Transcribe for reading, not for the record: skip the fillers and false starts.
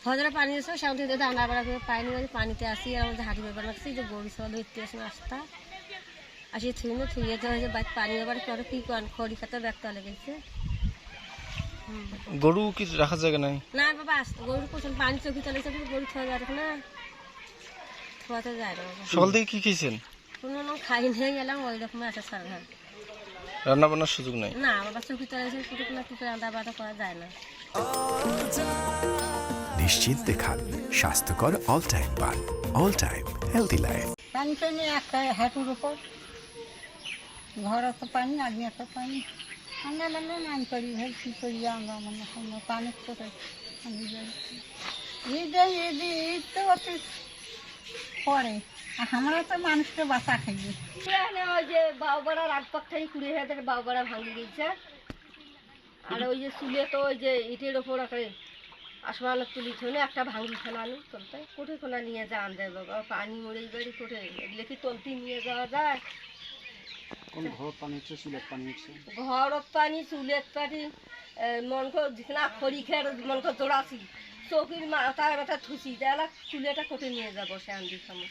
হজরে পানি এসে সামনে দিয়ে রান্না বাড়া করে পানি মাঝে পানিতে আসি আর আমাদের হাঁটি ব্যাপার লাগছে যে গরু সব ধরতে আসে রাস্তা আসি থুয়ে তো হয়েছে বাইক পানি আবার করে কি করেন খড়ি খাতে ব্যক্ত লেগেছে। গরু কি রাখার জায়গা নাই? না বাবা গরু প্রচুর পানি চোখে চলেছে গরু থোয়া যায় না থোয়াতে যায় না বাবা। সকাল থেকে কি খেয়েছেন? কোনো খাই নিয়ে গেলাম ওই রকম আছে সার ঘর রান্না বান্নার সুযোগ নাই? না বাবা চোখে চলেছে কিছু না কিছু রান্না বান্না করা যায় না। নিশ্চিন্তে খান স্বাস্থ্যকর অল টাইম পান। All time healthy life. পানি পানি একটা হাঁটুর উপর ঘর তো পানি আগে এত পানি আমরা নাম করি ভাই কী করি আমরা মনে হয় পানি করে আমি ঈদ তো অতি পরে আমরা তো মানুষকে বাঁচা খাইবে। ওই যে বাউবাড়ার আগপক্ষেই 20,000 বাউবাড়া ভাঙি গেছে আর ওই যে চুলে তো ওই যে ইটের ওপর একটা আসমানের তুলি থনে একটা ভাঙি ফেলানো চলতে কোঠে কোনা নিয়ে যাওয়া যায় বাবা পানি মরে বাড়ি কোঠে এগুলো কি তলতি নিয়ে যাওয়া যায়? কোন ঘর পানি হচ্ছে চুলের পানি হচ্ছে ঘরত পানি চুলের পানি মন না খড়ি খেয়ে মন জোড়াছি চৌকির মাথা মাথা থুসি তাহলে চুলেটা কোটে নিয়ে যাবো সে আন্দি খামো